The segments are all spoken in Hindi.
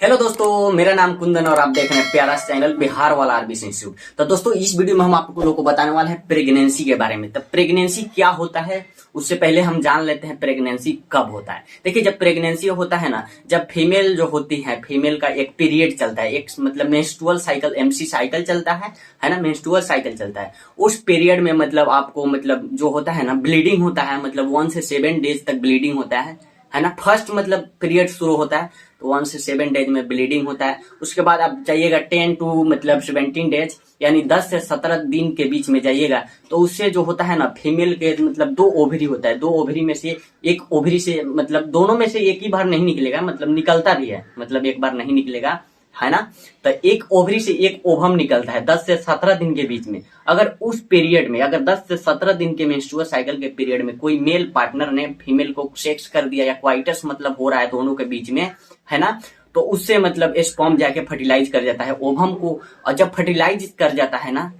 हेलो दोस्तों, मेरा नाम कुंदन और आप देख रहे हैं प्यारा चैनल बिहार वाला आरबीसी इंस्टीट्यूट। तो दोस्तों, इस वीडियो में हम आप लोगों को बताने वाले हैं प्रेगनेंसी के बारे में। तो प्रेगनेंसी क्या होता है उससे पहले हम जान लेते हैं प्रेगनेंसी कब होता है। देखिए, जब प्रेगनेंसी होता है ना, जब फीमेल जो होती है, फीमेल का एक पीरियड चलता है, एक मतलब मेंस्ट्रुअल साइकिल, एमसी साइकिल चलता है ना, मेंस्ट्रुअल साइकिल चलता है। उस पीरियड में मतलब आपको मतलब जो होता है ना, ब्लीडिंग होता है, मतलब 1 से 7 डेज तक ब्लीडिंग होता है ना। फर्स्ट मतलब पीरियड शुरू होता है तो 1 से 7 डेज में ब्लीडिंग होता है। उसके बाद आप जाइएगा 10 टू मतलब 17 डेज, यानी 10 से 17 दिन के बीच में जाइएगा तो उससे जो होता है ना, फीमेल के मतलब 2 ओवरी होता है। 2 ओवरी में से एक ओवरी से मतलब दोनों में से एक ही बार नहीं निकलेगा, मतलब निकलता भी है, मतलब एक बार नहीं निकलेगा, है ना। तो एक ओवरी से एक ओवम निकलता है 10 से 17 दिन के बीच में। अगर उस पीरियड में, अगर 10 से 17 दिन के मेंस्ट्रुअल साइकिल के पीरियड में कोई मेल पार्टनर ने फीमेल को सेक्स कर दिया या क्वाइटस मतलब हो रहा है दोनों के बीच में, है ना, तो उससे मतलब स्पर्म जाके फर्टिलाइज कर जाता है ओवम को। और जब फर्टिलाइज कर जाता है ना,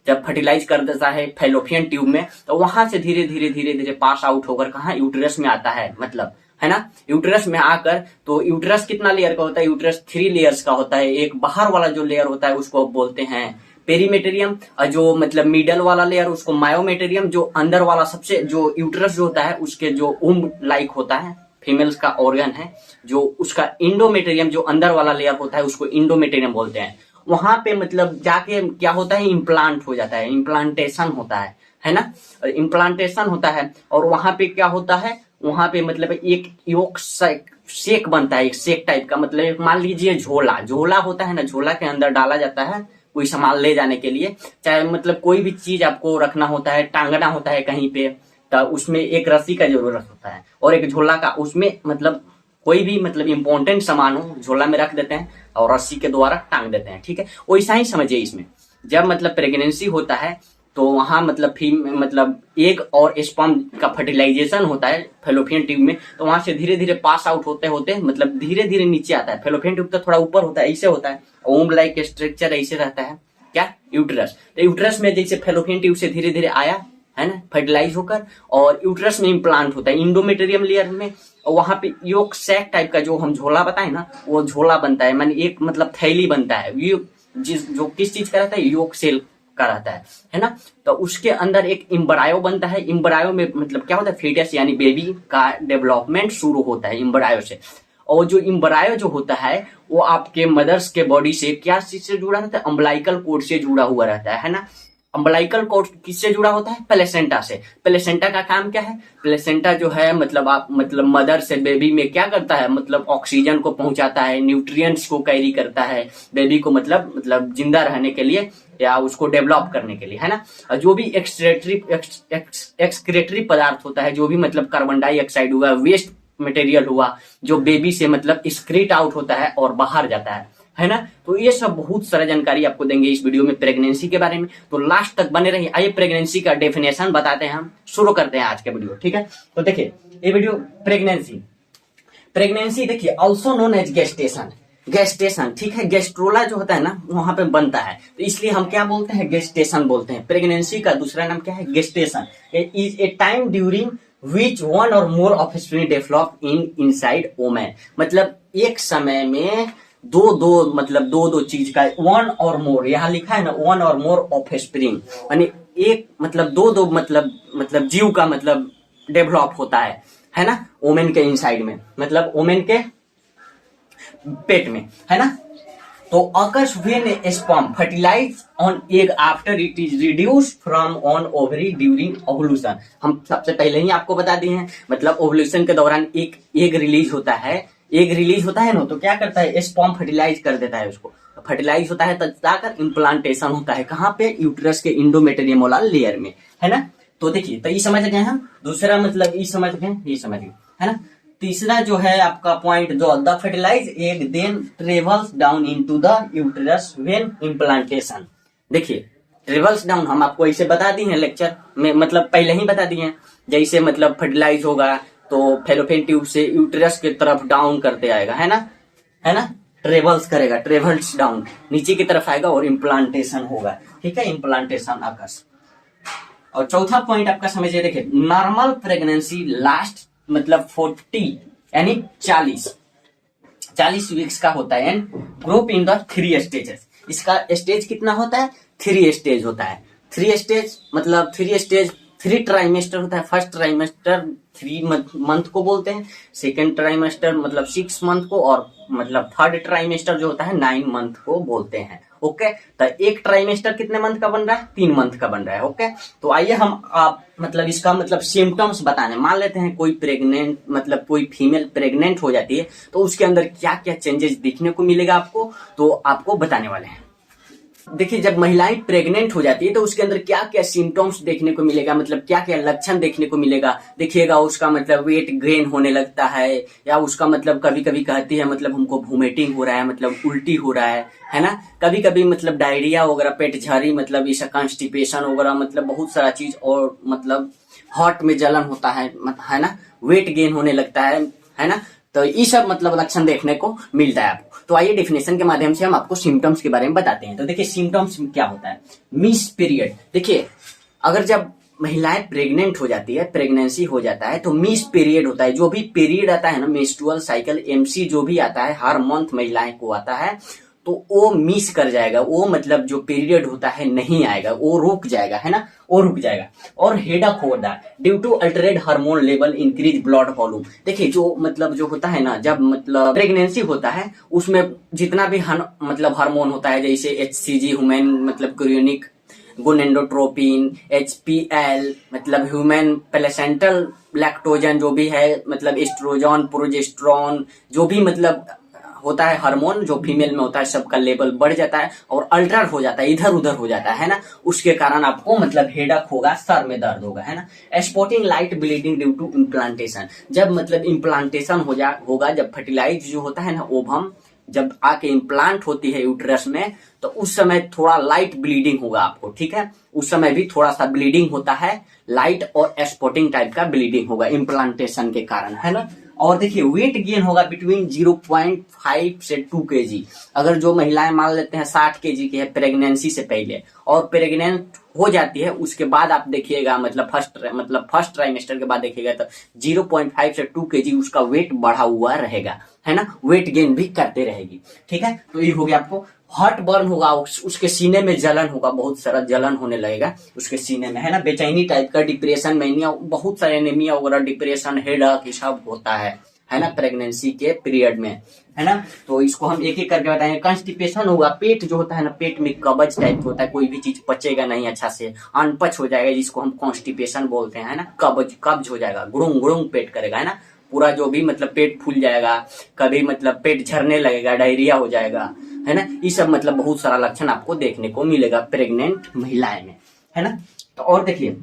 जब फर्टिलाइज कर देता है फैलोपियन ट्यूब में, तो वहां से धीरे धीरे धीरे धीरे पास आउट होकर कहाँ, यूटेरस में आता है, मतलब, है ना। यूटेरस में आकर, तो यूटेरस कितना लेयर का होता है? यूटेरस 3 लेयर्स का होता है। एक बाहर वाला जो लेयर होता है उसको बोलते हैं पेरीमेटेरियम, और जो मतलब मिडल वाला लेयर उसको मायोमेटेरियम। जो अंदर वाला सबसे जो यूटेरस जो होता है उसके जो उम्ब लाइक होता है, फीमेल्स का ऑर्गन है, जो उसका इंडोमेटेरियम, जो अंदर वाला लेयर होता है उसको इंडोमेटेरियम बोलते हैं। वहां पे मतलब जाके क्या होता है, इम्प्लांट हो जाता है, इम्प्लांटेशन होता है ना। इम्प्लांटेशन होता है और वहां पे क्या होता है, वहां पे मतलब एक योग शेक बनता है, एक शेक टाइप का। मतलब एक मान लीजिए झोला, झोला होता है ना, झोला के अंदर डाला जाता है कोई सामान ले जाने के लिए, चाहे मतलब कोई भी चीज आपको रखना होता है, टांगना होता है कहीं पे, तो उसमें एक रस्सी का जरूरत होता है और एक झोला का। उसमें मतलब कोई भी मतलब इंपॉर्टेंट सामान हो झोला में रख देते हैं और रस्सी के द्वारा टांग देते हैं, ठीक है। वैसा ही समझिए इसमें, जब मतलब प्रेगनेंसी होता है तो वहां मतलब मतलब एग और स्पर्म का फर्टिलाइजेशन होता है फेलोपियन ट्यूब में। तो वहां से धीरे धीरे पास आउट होते होते मतलब धीरे धीरे नीचे आता है। फेलोपियन ट्यूब तो थोड़ा ऊपर होता है, ऐसे होता है, ओम लाइक स्ट्रक्चर ऐसे रहता है, क्या, यूटेरस। तो यूटेरस में जैसे फेलोपियन ट्यूब से धीरे धीरे आया, है ना, फर्टिलाइज होकर, और यूटेरस में इम्प्लांट होता है इंडोमेटेरियम लेयर में। और वहां पे योग सैक टाइप का जो हम झोला बताए ना, वो झोला बनता है, माने एक मतलब थैली बनता है, जो किस चीज का रहता है, योग सेल का रहता है ना। तो उसके अंदर एक इम्ब्रायो बनता है। इम्ब्रायो में मतलब क्या होता है, फीटस यानी बेबी का डेवलपमेंट शुरू होता है इम्ब्रायो से। और जो इम्ब्रायो जो होता है वो आपके मदर्स के बॉडी से क्या चीज से जुड़ा रहता है, अम्बलाइकल कोड से जुड़ा हुआ रहता है ना। अम्बलाइकल कोड किससे जुड़ा होता है? प्लेसेंटा से। प्लेसेंटा का काम क्या है? प्लेसेंटा जो है मतलब आप मतलब मदर से बेबी में क्या करता है, मतलब ऑक्सीजन को पहुंचाता है, न्यूट्रिएंट्स को कैरी करता है बेबी को, मतलब जिंदा रहने के लिए या उसको डेवलप करने के लिए, है ना। और जो भी एक्सक्रेटरी पदार्थ होता है, जो भी मतलब कार्बन डाइऑक्साइड हुआ, वेस्ट मटेरियल हुआ, जो बेबी से मतलब एक्सक्रीट आउट होता है और बाहर जाता है ना। तो ये सब बहुत सारा जानकारी आपको देंगे इस वीडियो में प्रेगनेंसी के बारे में, तो लास्ट तक बने रहिए। आइए प्रेगनेंसी का डेफिनेशन बताते हैं, हम शुरू करते हैं आज का वीडियो, ठीक है। तो देखिए ये वीडियो प्रेगनेंसी देखिए also known as gestation, gestation, ठीक है। गेस्ट्रोला जो होता है ना वहां पे बनता है, तो इसलिए हम क्या बोलते हैं, गेस्टेशन बोलते हैं। प्रेगनेंसी का दूसरा नाम क्या है, gestation. Is a time during which one और मोर ऑफस्प्रिंग डेवलप इनसाइड वुमेन। मतलब एक समय में दो चीज का, वन और मोर, यहाँ लिखा है ना, वन और मोर ऑफस्प्रिंग, यानी एक मतलब दो मतलब जीव का मतलब डेवलप होता है ना, वुमेन के इनसाइड में, मतलब वुमेन के पेट में, है ना। तो occurs when sperm fertilise on egg after it is reduce from on ovary during ovulation. हम सबसे पहले ही आपको बता दिए हैं, मतलब ओवुलेशन के दौरान एक एग रिलीज होता है, एग रिलीज होता है ना, तो क्या करता है, स्पर्म फर्टिलाइज कर देता है उसको, फर्टिलाइज होता है तब जाकर इम्प्लांटेशन होता है, कहाँ पे, यूटेरस के इंडोमेटेरियम वाला लेयर में, है ना। तो देखिए, तो ये समझ गए हम, दूसरा मतलब ये समझ गए, है ना। तीसरा जो है आपका पॉइंट, जो the fertilise egg then travels down into the uterus when implantation. देखिए ट्रेवल्स डाउन हम आपको ऐसे बता दी हैं लेक्चर में, मतलब पहले ही बता दिए हैं, जैसे मतलब फर्टिलाइज होगा तो फेलोपियन ट्यूब से यूटेरस की तरफ डाउन करते आएगा, है ना, ट्रेवल्स करेगा, ट्रेवल्स डाउन नीचे की तरफ आएगा और इम्प्लांटेशन होगा, ठीक है, इम्प्लांटेशन आकर्ष। और चौथा पॉइंट आपका समझिए, देखिए नॉर्मल प्रेगनेंसी लास्ट मतलब 40 यानी 40 40 वीक्स का होता है and group in the 3 stages. इसका स्टेज कितना होता है? 3 स्टेज होता है। 3 स्टेज मतलब 3 स्टेज 3 ट्राइमेस्टर होता है। फर्स्ट ट्राइमेस्टर 3 मंथ को बोलते हैं, सेकेंड ट्राइमेस्टर मतलब 6 मंथ को, और मतलब थर्ड ट्राइमेस्टर जो होता है 9 मंथ को बोलते हैं। ओके, तो एक ट्राइमेस्टर कितने मंथ का बन रहा है? 3 मंथ का बन रहा है। ओके, तो आइए हम आप मतलब इसका मतलब सिम्टम्स बताने। मान लेते हैं कोई प्रेग्नेंट मतलब कोई फीमेल प्रेग्नेंट हो जाती है तो उसके अंदर क्या क्या चेंजेस दिखने को मिलेगा आपको, तो आपको बताने वाले हैं। देखिए, जब महिलाएं प्रेग्नेंट हो जाती है तो उसके अंदर क्या क्या सिम्टम्स देखने को मिलेगा, मतलब क्या क्या लक्षण देखने को मिलेगा। देखिएगा उसका मतलब वेट गेन होने लगता है, या उसका मतलब कभी कभी कहती है मतलब हमको वोमिटिंग हो रहा है, मतलब उल्टी हो रहा है ना। कभी कभी मतलब डायरिया वगैरह, पेट झरी, मतलब इसे कॉन्स्टिपेशन वगैरह, मतलब बहुत सारा चीज, और मतलब हार्ट में जलन होता है ना, वेट गेन होने लगता है ना। तो ये सब मतलब लक्षण देखने को मिलता है आपको। तो आइए डेफिनेशन के माध्यम से हम आपको सिम्टम्स के बारे में बताते हैं। तो देखिए सिम्टम्स क्या होता है। मिस पीरियड, देखिए अगर जब महिलाएं प्रेग्नेंट हो जाती है, प्रेगनेंसी हो जाता है, तो मिस पीरियड होता है। जो भी पीरियड आता है ना, मेंस्ट्रुअल साइकिल, एमसी जो भी आता है हर मंथ महिलाएं को आता है, तो वो मिस कर जाएगा। वो मतलब जो पीरियड होता है नहीं आएगा, वो रुक जाएगा, है ना, वो रुक जाएगा। और हेडेक होता है due to altered hormone level, increase blood volume. देखिए जो मतलब जो होता है ना, जब मतलब प्रेगनेंसी होता है उसमें जितना भी मतलब हार्मोन होता है, जैसे HCG ह्यूमन मतलब क्रियोनिक गोनेडोट्रोपिन, HPL मतलब ह्यूमन प्लेसेंटल लैक्टोजन, जो भी है मतलब एस्ट्रोजन, प्रोजेस्टेरोन, जो भी मतलब होता है हार्मोन जो फीमेल में होता है, सबका लेवल बढ़ जाता है और अल्टर हो जाता है, इधर उधर हो जाता है ना। उसके कारण आपको मतलब हेडेक होगा, सर में दर्द होगा, है ना। Spotting light bleeding due to implantation, जब मतलब इम्प्लांटेशन होगा, जब फर्टिलाइज जो होता है ना, ओवम जब आके इम्प्लांट होती है यूट्रस में, तो उस समय थोड़ा लाइट ब्लीडिंग होगा आपको, ठीक है। उस समय भी थोड़ा सा ब्लीडिंग होता है, लाइट और स्पॉटिंग टाइप का ब्लीडिंग होगा इम्प्लांटेशन के कारण, है ना। और देखिए वेट गेन होगा बिटवीन 0.5 से 2 kg। अगर जो महिलाएं मान लेते हैं 60 kg की है प्रेगनेंसी से पहले, और प्रेग्नेंट हो जाती है उसके बाद आप देखिएगा मतलब फर्स्ट ट्राइमेस्टर के बाद देखिएगा तो 0.5 से 2 kg उसका वेट बढ़ा हुआ रहेगा, है ना। वेट गेन भी करते रहेगी, ठीक है। तो ये हो गया आपको। हार्ट बर्न होगा, उसके सीने में जलन होगा, बहुत सारा जलन होने लगेगा उसके सीने में, है ना। बेचैनी टाइप का, डिप्रेशन, मैनिया, बहुत सारे एनीमिया वगैरह, डिप्रेशन, हेडेक, सब होता है ना, प्रेगनेंसी के पीरियड में, है ना। तो इसको हम एक एक करके बताएंगे। कॉन्स्टिपेशन होगा, पेट जो होता है ना, पेट में कब्ज टाइप होता है, कोई भी चीज पचेगा नहीं अच्छा से, अनपच हो जाएगा, जिसको हम कॉन्स्टिपेशन बोलते हैं, है ना। कब्ज हो जाएगा, गुड़ुंग गुड़ुंग पेट करेगा, है ना। पूरा जो भी मतलब पेट फूल जाएगा, कभी मतलब पेट झरने लगेगा, डायरिया हो जाएगा, है ना। ये सब मतलब बहुत सारा लक्षण आपको देखने को मिलेगा प्रेग्नेंट महिलाएं में, है ना। तो और देखिए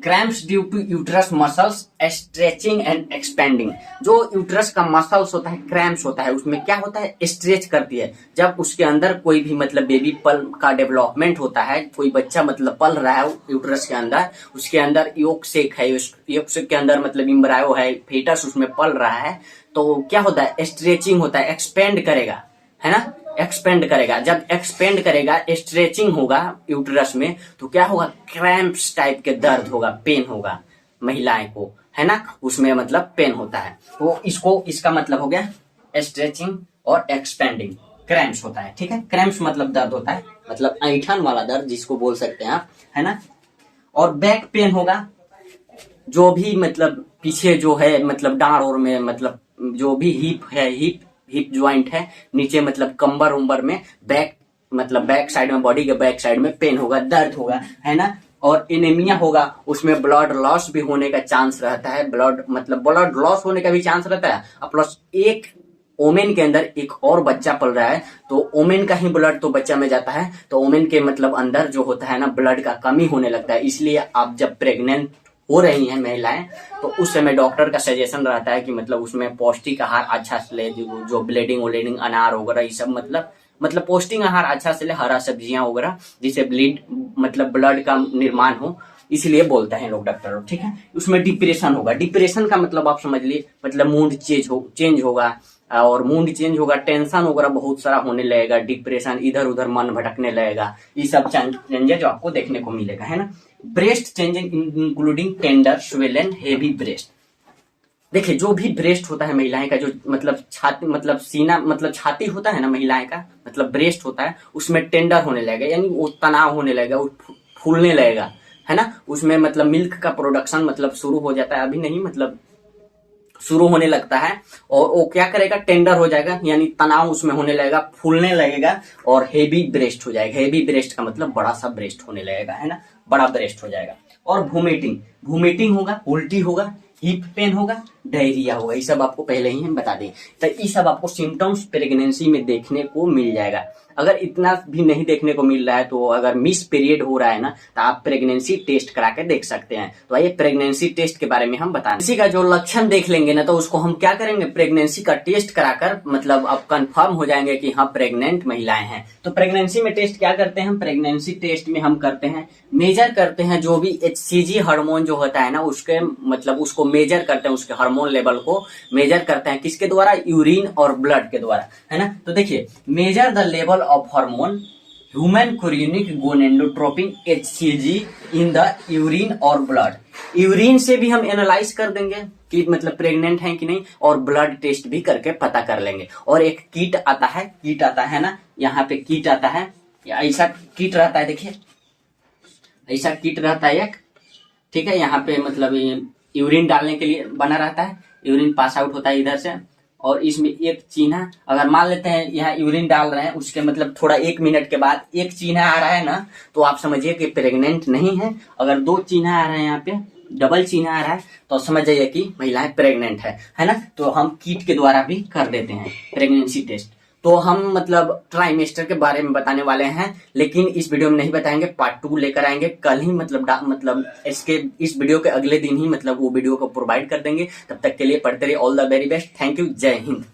cramps due to uterus muscles stretching and expanding. जो यूट्रस का मसल्स होता है, क्रैम्प्स होता है, उसमें क्या होता है, स्ट्रेच करती है। जब उसके अंदर कोई भी मतलब बेबी पल का डेवलपमेंट होता है, कोई बच्चा मतलब पल रहा है यूट्रस के अंदर, उसके अंदर योक सेक है, योक सेक के अंदर मतलब इम्ब्रायो है, फेटस उसमें पल रहा है, तो क्या होता है, स्ट्रेचिंग होता है, एक्सपेंड करेगा, है ना, एक्सपेंड करेगा। जब एक्सपेंड करेगा, स्ट्रेचिंग होगा यूट्रस में, तो क्या होगा, क्रैम्प्स टाइप के दर्द होगा, पेन होगा महिलाएं को, है ना, उसमें मतलब पेन होता है। तो इसका मतलब हो गया स्ट्रेचिंग और एक्सपेंडिंग, क्रैम्प्स होता है, ठीक है। क्रैम्प्स मतलब दर्द होता है, मतलब ऐंठन वाला दर्द जिसको बोल सकते हैं आप, है ना। और बैक पेन होगा, जो भी मतलब पीछे जो है मतलब डांड और में मतलब जो भी हिप है, हिप ज्वाइंट है, नीचे मतलब कंबर उम्बर में, बैक मतलब बैक साइड में, बॉडी के बैक साइड में पेन होगा, दर्द होगा, है ना। और एनीमिया होगा, उसमें ब्लड लॉस भी होने का चांस रहता है, ब्लड लॉस होने का भी चांस रहता है। और प्लस एक ओमेन के अंदर एक और बच्चा पल रहा है, तो ओमेन का ही ब्लड तो बच्चा में जाता है, तो ओमेन के मतलब अंदर जो होता है ना, ब्लड का कमी होने लगता है। इसलिए आप जब प्रेग्नेंट हो रही हैं महिलाएं, तो उस समय डॉक्टर का सजेशन रहता है कि मतलब उसमें पौष्टिक आहार अच्छा से ले, जो ब्लीडिंग अनार वगैरह ये सब मतलब पौष्टिक आहार अच्छा से ले, हरा सब्जियां वगैरह, जिससे ब्लड का निर्माण हो, इसलिए बोलते हैं लोग डॉक्टर, ठीक है। उसमें डिप्रेशन होगा, डिप्रेशन का मतलब आप समझ लिए मतलब मूड चेंज होगा, और मूड चेंज होगा, टेंशन वगैरह बहुत सारा होने लगेगा, डिप्रेशन, इधर उधर मन भटकने लगेगा, ये सब चेंजेस जो आपको देखने को मिलेगा, है ना। Breast changing including tender, swollen, heavy breast, देखिए जो भी ब्रेस्ट होता है महिलाएं का, जो मतलब छाती मतलब सीना मतलब छाती होता है ना महिलाएं का, मतलब ब्रेस्ट होता है, उसमें टेंडर होने लगेगा, यानी वो तनाव होने लगेगा, वो फूलने लगेगा, है ना। उसमें मतलब मिल्क का प्रोडक्शन मतलब शुरू हो जाता है, अभी नहीं मतलब शुरू होने लगता है, और वो क्या करेगा, टेंडर हो जाएगा, यानी तनाव उसमें होने लगेगा, फूलने लगेगा और हेवी ब्रेस्ट हो जाएगा। हेवी ब्रेस्ट का मतलब बड़ा सा ब्रेस्ट होने लगेगा, है ना, बड़ा ब्रेस्ट हो जाएगा। और वोमिटिंग, वोमिटिंग होगा, उल्टी होगा, हिप पेन होगा, डायरिया होगा, ये सब आपको पहले ही हम बता दें। तो ये सब आपको सिम्टम्स प्रेगनेंसी में देखने को मिल जाएगा। अगर इतना भी नहीं देखने को मिल रहा है, तो अगर मिस पीरियड हो रहा है ना, तो आप प्रेगनेंसी टेस्ट करा के देख सकते हैं। तो आइए प्रेगनेंसी टेस्ट के बारे में हम बताएं। इसी का जो लक्षण देख लेंगे ना, तो उसको हम क्या करेंगे, प्रेगनेंसी का टेस्ट कराकर मतलब अब कंफर्म हो जाएंगे कि हाँ प्रेग्नेंट महिलाएं हैं। तो प्रेगनेंसी में टेस्ट क्या करते हैं हम, प्रेगनेंसी टेस्ट में हम करते हैं, मेजर करते हैं जो भी HCG हार्मोन जो होता है ना, उसके मतलब उसको मेजर करते हैं, उसके हार्मोन लेवल को मेजर करते हैं, किसके द्वारा, यूरिन और ब्लड के द्वारा, है ना। तो देखिए, measure the level of hormone human chorionic gonadotropin HCG in the urine और ब्लड। यूरिन से भी हम एनालाइज कर देंगे कि मतलब प्रेग्नेंट है कि नहीं, और ब्लड टेस्ट भी करके पता कर लेंगे। और एक किट आता है, किट आता है ना, यहाँ पे किट आता है, ऐसा किट रहता है, देखिए ऐसा किट रहता है एक, ठीक है। यहाँ पे मतलब यूरिन डालने के लिए बना रहता है, यूरिन पास आउट होता है इधर से, और इसमें एक चिन्ह, अगर मान लेते हैं यहाँ यूरिन डाल रहे हैं, उसके मतलब थोड़ा 1 मिनट के बाद एक चिन्ह आ रहा है ना, तो आप समझिए कि प्रेग्नेंट नहीं है। अगर 2 चिन्ह आ रहे हैं, यहाँ पे डबल चिन्ह आ रहा है, तो समझ जाइए कि महिलाएं प्रेग्नेंट है ना। तो हम किट के द्वारा भी कर देते हैं प्रेगनेंसी टेस्ट। तो हम मतलब ट्राइमेस्टर के बारे में बताने वाले हैं, लेकिन इस वीडियो में नहीं बताएंगे, पार्ट 2 लेकर आएंगे कल ही, मतलब इसके इस वीडियो के अगले दिन ही मतलब वो वीडियो को प्रोवाइड कर देंगे। तब तक के लिए पढ़ते रहिए, all the very best, thank you, जय हिंद।